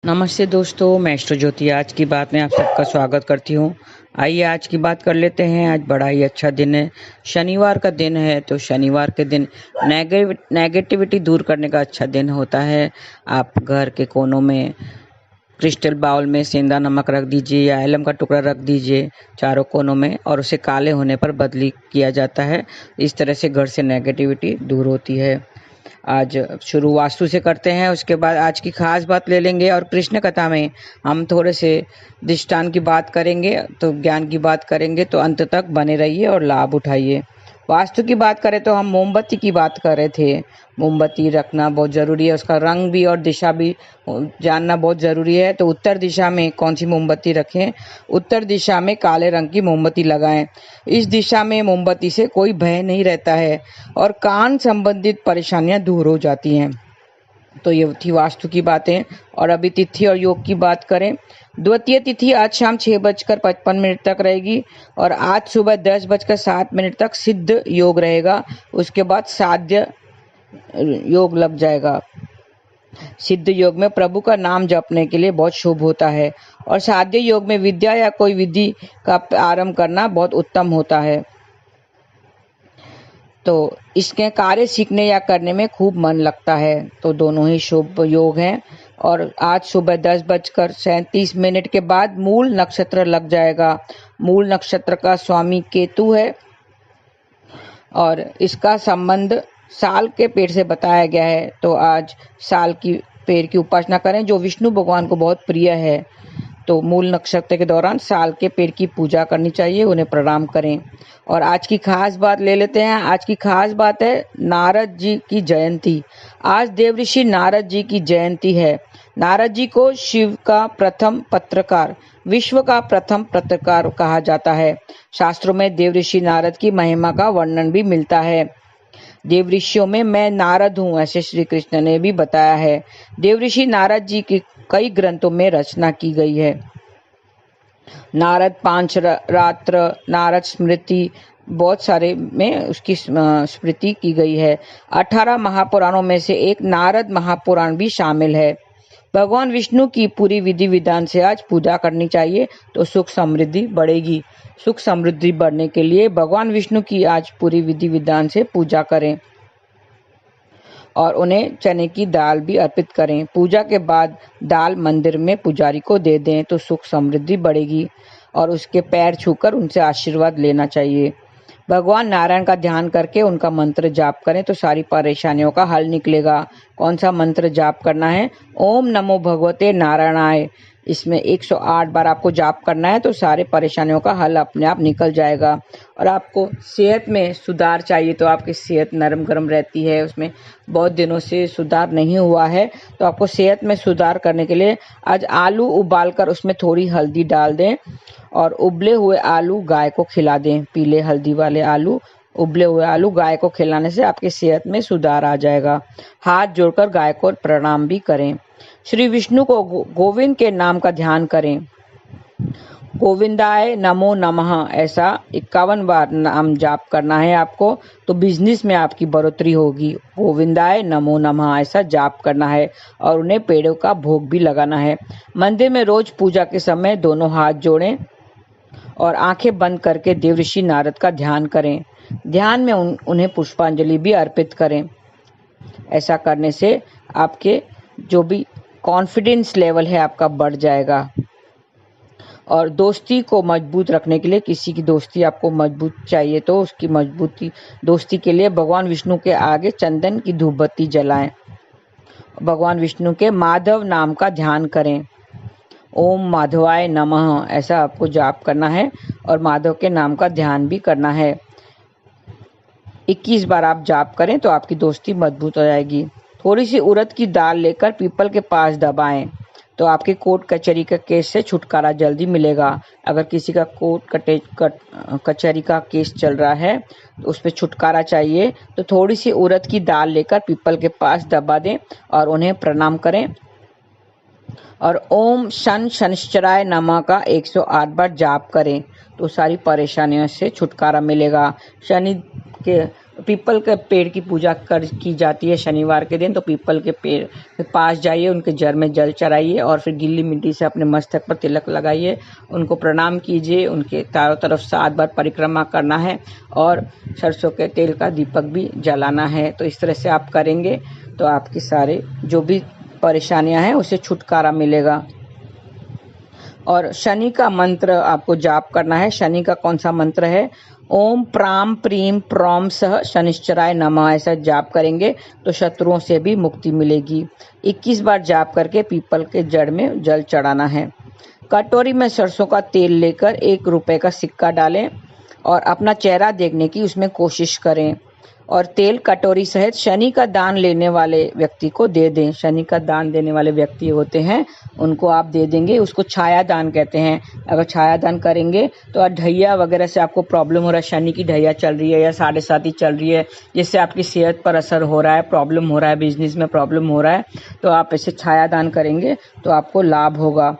नमस्ते दोस्तों, मैं एस्ट्रो ज्योति आज की बात में आप सबका स्वागत करती हूँ। आइए आज की बात कर लेते हैं। आज बड़ा ही अच्छा दिन है, शनिवार का दिन है। तो शनिवार के दिन नेगेटिविटी दूर करने का अच्छा दिन होता है। आप घर के कोनों में क्रिस्टल बाउल में सेंधा नमक रख दीजिए या एलम का टुकड़ा रख दीजिए चारों कोनों में, और उसे काले होने पर बदली किया जाता है। इस तरह से घर से नेगेटिविटी दूर होती है। आज शुरू वास्तु से करते हैं, उसके बाद आज की खास बात ले लेंगे और कृष्ण कथा में हम थोड़े से दृष्टांत की बात करेंगे, तो ज्ञान की बात करेंगे। तो अंत तक बने रहिए और लाभ उठाइए। वास्तु की बात करें तो हम मोमबत्ती की बात कर रहे थे। मोमबत्ती रखना बहुत ज़रूरी है, उसका रंग भी और दिशा भी जानना बहुत ज़रूरी है। तो उत्तर दिशा में कौन सी मोमबत्ती रखें? उत्तर दिशा में काले रंग की मोमबत्ती लगाएं। इस दिशा में मोमबत्ती से कोई भय नहीं रहता है और कान संबंधित परेशानियां दूर हो जाती हैं। तो ये थी वास्तु की बातें। और अभी तिथि और योग की बात करें। द्वितीय तिथि आज शाम 6:55 तक रहेगी और आज सुबह 10:07 तक सिद्ध योग रहेगा। उसके बाद साध्य योग लग जाएगा। सिद्ध योग में प्रभु का नाम जपने के लिए बहुत शुभ होता है और साध्य योग में विद्या या कोई विधि का आरंभ करना बहुत उत्तम होता है। तो इसके कार्य सीखने या करने में खूब मन लगता है। तो दोनों ही शुभ योग हैं। और आज सुबह 10:37 के बाद मूल नक्षत्र लग जाएगा। मूल नक्षत्र का स्वामी केतु है और इसका संबंध साल के पेड़ से बताया गया है। तो आज साल की पेड़ की उपासना करें जो विष्णु भगवान को बहुत प्रिय है। तो मूल नक्षत्र के दौरान साल के पेड़ की पूजा करनी चाहिए, उन्हें प्रणाम करें। और आज की खास बात ले लेते हैं। आज की खास बात है नारद जी की जयंती। आज देवऋषि नारद जी की जयंती है। नारद जी को शिव का प्रथम पत्रकार, विश्व का प्रथम पत्रकार कहा जाता है। शास्त्रों में देवऋषि नारद की महिमा का वर्णन भी मिलता है। देवऋषियों में मैं नारद हूँ, ऐसे श्री कृष्ण ने भी बताया है। देवऋषि नारद जी की कई ग्रंथों में रचना की गई है। नारद पांच रात्र, नारद स्मृति, बहुत सारे में उसकी स्मृति की गई है। 18 महापुराणों में से एक नारद महापुराण भी शामिल है। भगवान विष्णु की पूरी विधि विधान से आज पूजा करनी चाहिए, तो सुख समृद्धि बढ़ेगी। सुख समृद्धि बढ़ने के लिए भगवान विष्णु की आज पूरी विधि विधान से पूजा करें और उन्हें चने की दाल भी अर्पित करें। पूजा के बाद दाल मंदिर में पुजारी को दे दें, तो सुख समृद्धि बढ़ेगी। और उसके पैर छूकर उनसे आशीर्वाद लेना चाहिए। भगवान नारायण का ध्यान करके उनका मंत्र जाप करें, तो सारी परेशानियों का हल निकलेगा। कौन सा मंत्र जाप करना है? ओम नमो भगवते नारायणाय। इसमें 108 बार आपको जाप करना है, तो सारे परेशानियों का हल अपने आप निकल जाएगा। और आपको सेहत में सुधार चाहिए, तो आपकी सेहत नरम गरम रहती है, उसमें बहुत दिनों से सुधार नहीं हुआ है, तो आपको सेहत में सुधार करने के लिए आज आलू उबालकर उसमें थोड़ी हल्दी डाल दें और उबले हुए आलू गाय को खिला दें। पीले हल्दी वाले आलू, उबले हुए आलू गाय को खिलाने से आपकी सेहत में सुधार आ जाएगा। हाथ जोड़कर गाय को प्रणाम भी करें। श्री विष्णु को गोविंद के नाम का ध्यान करें। गोविंदाय नमो नमः ऐसा 51 बार नाम जाप करना है आपको, तो बिजनेस में आपकी बढ़ोतरी होगी। गोविंदाय नमो नमः ऐसा जाप करना है और उन्हें पेड़ों का भोग भी लगाना है। मंदिर में रोज पूजा के समय दोनों हाथ जोड़ें और आंखें बंद करके देवऋषि नारद का ध्यान करें। ध्यान में उन्हें पुष्पांजलि भी अर्पित करें। ऐसा करने से आपके जो भी कॉन्फिडेंस लेवल है आपका बढ़ जाएगा। और दोस्ती को मजबूत रखने के लिए, किसी की दोस्ती आपको मजबूत चाहिए, तो उसकी मजबूती दोस्ती के लिए भगवान विष्णु के आगे चंदन की धूप बत्ती जलाएं। भगवान विष्णु के माधव नाम का ध्यान करें। ओम माधवाय नमः ऐसा आपको जाप करना है और माधव के नाम का ध्यान भी करना है। 21 बार आप जाप करें तो आपकी दोस्ती मजबूत हो जाएगी। थोड़ी सी उड़द की दाल लेकर पीपल के पास दबाएं, तो आपके कोर्ट कचहरी का केस से छुटकारा जल्दी मिलेगा। अगर किसी का कोर्ट कचहरी का केस चल रहा है, तो उस पर छुटकारा चाहिए, तो थोड़ी सी उड़द की दाल लेकर पीपल के पास दबा दें और उन्हें प्रणाम करें। और ओम शनिश्चराय नमः का 108 बार जाप करें, तो सारी परेशानियों से छुटकारा मिलेगा। शनि के पीपल के पेड़ की पूजा की जाती है शनिवार के दिन। तो पीपल के पेड़ के पास जाइए, उनके जड़ में जल चढ़ाइए और फिर गीली मिट्टी से अपने मस्तक पर तिलक लगाइए, उनको प्रणाम कीजिए, उनके चारों तरफ 7 बार परिक्रमा करना है और सरसों के तेल का दीपक भी जलाना है। तो इस तरह से आप करेंगे तो आपकी सारे जो भी परेशानियां हैं उससे छुटकारा मिलेगा। और शनि का मंत्र आपको जाप करना है। शनि का कौन सा मंत्र है? ओम प्राम प्रीम प्रौम सह शनिश्चराय नमः, ऐसा जाप करेंगे तो शत्रुओं से भी मुक्ति मिलेगी। 21 बार जाप करके पीपल के जड़ में जल चढ़ाना है। कटोरी में सरसों का तेल लेकर 1 रुपए का सिक्का डालें और अपना चेहरा देखने की उसमें कोशिश करें और तेल कटोरी सहित शनि का दान लेने वाले व्यक्ति को दे दें। शनि का दान देने वाले व्यक्ति होते हैं उनको आप दे देंगे, उसको छाया दान कहते हैं। अगर छाया दान करेंगे तो ढैया वगैरह से आपको प्रॉब्लम हो रहा है, शनि की ढैया चल रही है या 7.5 चल रही है, जिससे आपकी सेहत पर असर हो रहा है, प्रॉब्लम हो रहा है, बिजनेस में प्रॉब्लम हो रहा है, तो आप ऐसे छाया दान करेंगे तो आपको लाभ होगा।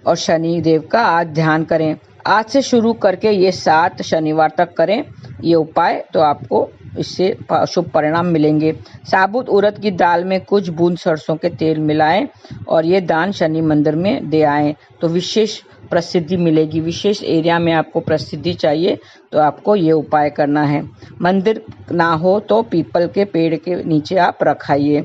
और शनि देव का आज ध्यान करें। आज से शुरू करके ये 7 शनिवार तक करें ये उपाय, तो आपको इससे शुभ परिणाम मिलेंगे। साबुत उड़द की दाल में कुछ बूंद सरसों के तेल मिलाएं और ये दान शनि मंदिर में दे आएं तो विशेष प्रसिद्धि मिलेगी। विशेष एरिया में आपको प्रसिद्धि चाहिए तो आपको ये उपाय करना है। मंदिर ना हो तो पीपल के पेड़ के नीचे आप रखाइए।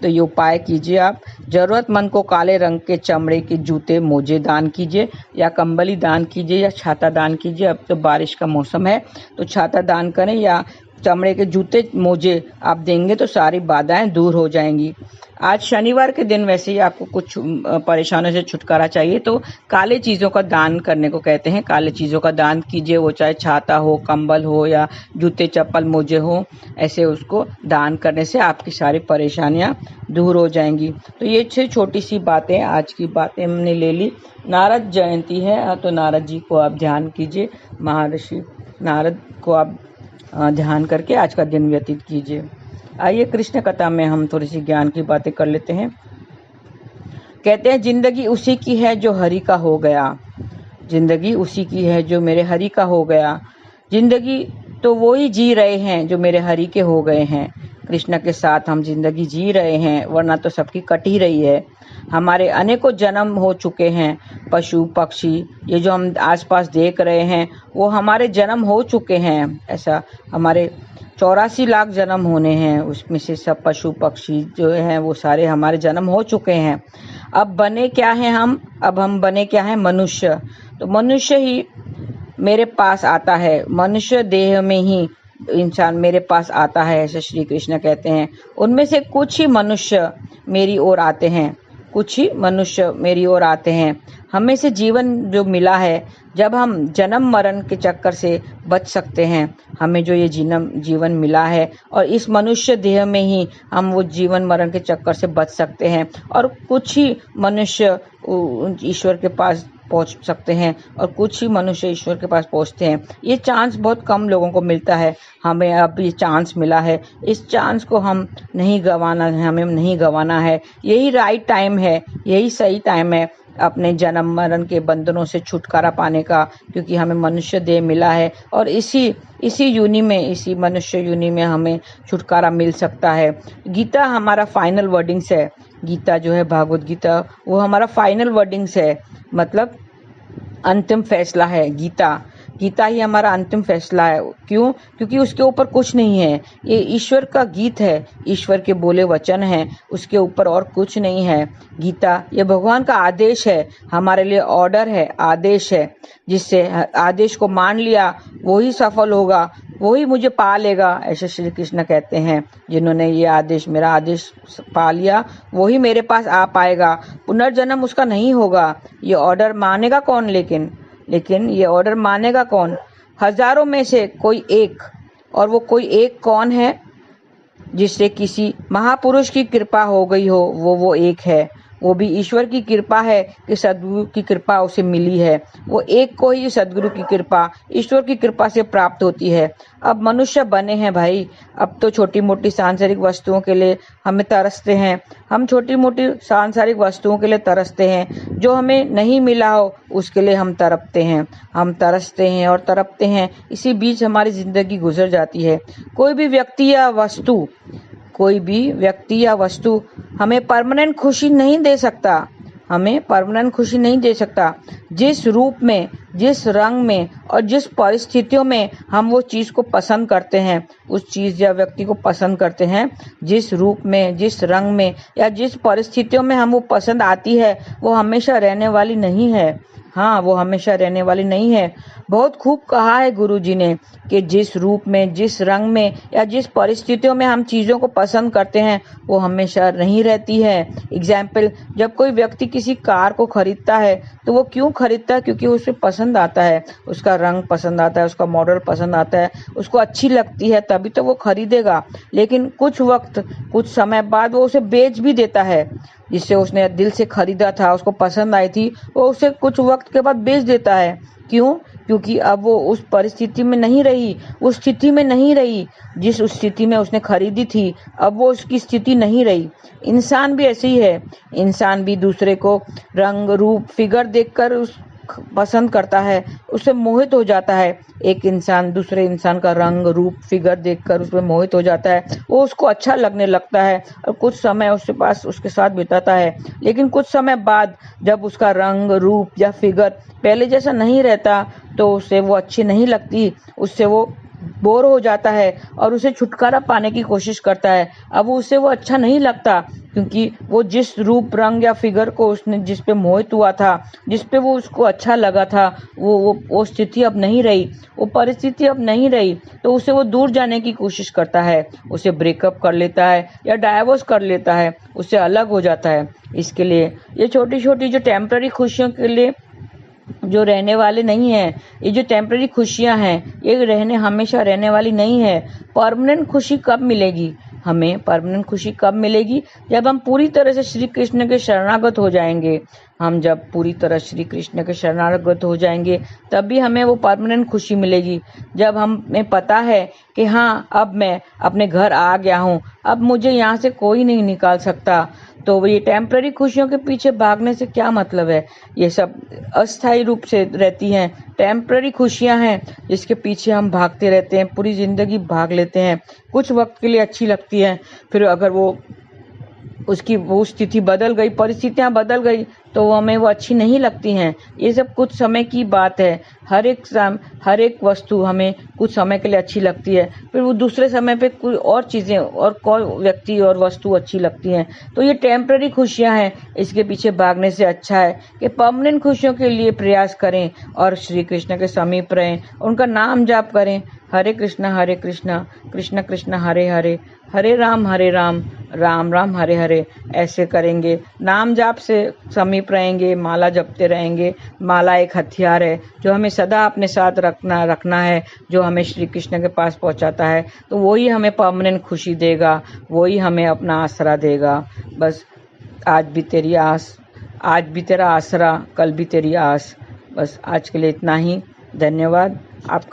तो ये उपाय कीजिए आप। जरूरतमंद को काले रंग के चमड़े के जूते मोजे दान कीजिए या कंबली दान कीजिए या छाता दान कीजिए। अब तो बारिश का मौसम है तो छाता दान करें या चमड़े के जूते मोजे आप देंगे तो सारी बाधाएं दूर हो जाएंगी। आज शनिवार के दिन वैसे ही आपको कुछ परेशानियों से छुटकारा चाहिए तो काले चीज़ों का दान करने को कहते हैं। काले चीज़ों का दान कीजिए, वो चाहे छाता हो, कंबल हो या जूते चप्पल मोजे हो, ऐसे उसको दान करने से आपकी सारी परेशानियां दूर हो जाएंगी। तो ये छोटी सी बातें, आज की बातें हमने ले ली। नारद जयंती है तो नारद जी को आप ध्यान कीजिए, महर्षि नारद को आप ध्यान करके आज का दिन व्यतीत कीजिए। आइए कृष्ण कथा में हम थोड़ी सी ज्ञान की बातें कर लेते हैं। कहते हैं जिंदगी उसी की है जो हरि का हो गया, जिंदगी उसी की है जो मेरे हरि का हो गया। जिंदगी तो वो ही जी रहे हैं जो मेरे हरि के हो गए हैं। कृष्ण के साथ हम जिंदगी जी रहे हैं, वरना तो सबकी कट ही रही है। हमारे अनेकों जन्म हो चुके हैं। पशु पक्षी ये जो हम आसपास देख रहे हैं वो हमारे जन्म हो चुके हैं। ऐसा हमारे 84 लाख जन्म होने हैं, उसमें से सब पशु पक्षी जो हैं वो सारे हमारे जन्म हो चुके हैं। अब बने क्या हैं हम? अब हम बने क्या हैं? मनुष्य। तो मनुष्य ही मेरे पास आता है, मनुष्य देह में ही इंसान मेरे पास आता है, ऐसे श्री कृष्ण कहते हैं। उनमें से कुछ ही मनुष्य मेरी ओर आते हैं, कुछ ही मनुष्य मेरी ओर आते हैं। हमें से जीवन जो मिला है, जब हम जन्म मरण के चक्कर से बच सकते हैं, हमें जो ये जीवन मिला है और इस मनुष्य देह में ही हम वो जीवन मरण के चक्कर से बच सकते हैं। और कुछ ही मनुष्य ईश्वर के पास पहुंच सकते हैं और कुछ ही मनुष्य ईश्वर के पास पहुंचते हैं। ये चांस बहुत कम लोगों को मिलता है, हमें अब ये चांस मिला है। इस चांस को हम नहीं गंवाना है, हमें नहीं गंवाना है। यही राइट टाइम है, यही सही टाइम है अपने जन्म मरण के बंधनों से छुटकारा पाने का, क्योंकि हमें मनुष्य देह मिला है और इसी यूनि में, इसी मनुष्य यूनि में हमें छुटकारा मिल सकता है। गीता हमारा फाइनल वर्डिंग्स है। गीता जो है, भागवत गीता, वो हमारा फाइनल वर्डिंग्स है, मतलब अंतिम फैसला है। गीता ही हमारा अंतिम फैसला है। क्यों? क्योंकि उसके ऊपर कुछ नहीं है। ये ईश्वर का गीत है, ईश्वर के बोले वचन हैं, उसके ऊपर और कुछ नहीं है। गीता ये भगवान का आदेश है, हमारे लिए ऑर्डर है, आदेश है। जिससे आदेश को मान लिया वही सफल होगा, वही मुझे पा लेगा, ऐसे श्री कृष्ण कहते हैं। जिन्होंने ये आदेश, मेरा आदेश पा लिया, वही मेरे पास आ पाएगा। पुनर्जन्म उसका नहीं होगा। ये ऑर्डर मानेगा कौन? लेकिन ये ऑर्डर मानेगा कौन? हजारों में से कोई एक। और वो कोई एक कौन है? जिससे किसी महापुरुष की कृपा हो गई हो, वो एक है। वो भी ईश्वर की कृपा है कि सद्गुरु की कृपा उसे मिली है। वो एक को ही सद्गुरु की कृपा, ईश्वर की कृपा से प्राप्त होती है। अब मनुष्य बने हैं भाई, अब तो छोटी मोटी सांसारिक वस्तुओं के लिए हमें तरसते हैं। हम छोटी मोटी सांसारिक वस्तुओं के लिए तरसते हैं, जो हमें नहीं मिला हो उसके लिए हम तड़पते हैं। हम तरसते हैं और तड़पते हैं, इसी बीच हमारी जिंदगी गुजर जाती है। कोई भी व्यक्ति या वस्तु हमें परमानेंट खुशी नहीं दे सकता, हमें परमानेंट खुशी नहीं दे सकता। जिस रूप में, जिस रंग में और जिस परिस्थितियों में हम वो चीज़ को पसंद करते हैं, उस चीज़ या व्यक्ति को पसंद करते हैं, जिस रूप में, जिस रंग में या जिस परिस्थितियों में हम वो पसंद आती है, वो हमेशा रहने वाली नहीं है। हाँ, वो हमेशा रहने वाली नहीं है। बहुत खूब कहा है गुरुजी ने कि जिस रूप में, जिस रंग में या जिस परिस्थितियों में हम चीज़ों को पसंद करते हैं, वो हमेशा नहीं रहती है। एग्जाम्पल, जब कोई व्यक्ति किसी कार को खरीदता है तो वो क्यों खरीदता है? क्योंकि उसे पसंद आता है, उसका रंग पसंद आता है, उसका मॉडल पसंद आता है, उसको अच्छी लगती है, तभी तो वो खरीदेगा। लेकिन कुछ समय बाद वो उसे बेच भी देता है। जिससे उसने दिल से खरीदा था, उसको पसंद आई थी, वो उसे कुछ वक्त के बाद बेच देता है। क्यों? क्योंकि अब वो उस परिस्थिति में नहीं रही, उस स्थिति में नहीं रही, जिस उस स्थिति में उसने खरीदी थी, अब वो उसकी स्थिति नहीं रही। इंसान भी ऐसे ही है। इंसान भी दूसरे को रंग, रूप, फिगर देखकर उस पसंद करता है, उससे मोहित हो जाता है। एक इंसान दूसरे इंसान का रंग, रूप, फिगर देखकर उसमें मोहित हो जाता है, वो उसको अच्छा लगने लगता है और कुछ समय उसके साथ बिताता है। लेकिन कुछ समय बाद जब उसका रंग, रूप या फिगर पहले जैसा नहीं रहता, तो उसे वो अच्छी नहीं लगती, उससे वो बोर हो जाता है और उसे छुटकारा पाने की कोशिश करता है। अब उसे वो अच्छा नहीं लगता, क्योंकि वो जिस रूप, रंग या फिगर को उसने जिस पे मोहित हुआ था, जिस पे वो उसको अच्छा लगा था, वो स्थिति अब नहीं रही, वो परिस्थिति अब नहीं रही, तो उसे वो दूर जाने की कोशिश करता है, उसे ब्रेकअप कर लेता है या डाइवोर्स कर लेता है, उससे अलग हो जाता है। इसके लिए ये छोटी छोटी जो टेम्पररी खुशियों के लिए जो रहने वाले नहीं है, ये जो टेम्पररी खुशियां हैं, ये हमेशा रहने वाली नहीं है। परमानेंट खुशी कब मिलेगी हमें? परमानेंट खुशी कब मिलेगी? जब हम पूरी तरह से श्री कृष्ण के शरणागत हो जाएंगे। हम जब पूरी तरह श्री कृष्ण के शरणागत हो जाएंगे, तभी हमें वो परमानेंट खुशी मिलेगी। जब हमें पता है कि हाँ, अब मैं अपने घर आ गया हूँ, अब मुझे यहाँ से कोई नहीं निकाल सकता, तो ये टेम्पररी खुशियों के पीछे भागने से क्या मतलब है? ये सब अस्थायी रूप से रहती हैं, टेम्पररी खुशियां हैं जिसके पीछे हम भागते रहते हैं, पूरी जिंदगी भाग लेते हैं। कुछ वक्त के लिए अच्छी लगती है, फिर अगर वो स्थिति बदल गई, परिस्थितियां बदल गई, तो हमें वो अच्छी नहीं लगती हैं। ये सब कुछ समय की बात है। हर एक वस्तु हमें कुछ समय के लिए अच्छी लगती है, फिर वो दूसरे समय पे कोई और चीज़ें और कोई व्यक्ति और वस्तु अच्छी लगती हैं। तो ये टेम्पररी खुशियां हैं, इसके पीछे भागने से अच्छा है कि परमानेंट खुशियों के लिए प्रयास करें और श्री कृष्ण के समीप रहें, उनका नाम जाप करें। हरे कृष्णा कृष्ण कृष्ण हरे हरे, हरे राम राम राम हरे हरे। ऐसे करेंगे, नाम जाप से समीप रहेंगे, माला जपते रहेंगे। माला एक हथियार है जो हमें सदा अपने साथ रखना है, जो हमें श्री कृष्ण के पास पहुंचाता है। तो वही हमें परमानेंट खुशी देगा, वही हमें अपना आसरा देगा। बस आज भी तेरा आसरा, कल भी तेरी आस। बस आज के लिए इतना ही। धन्यवाद आपका।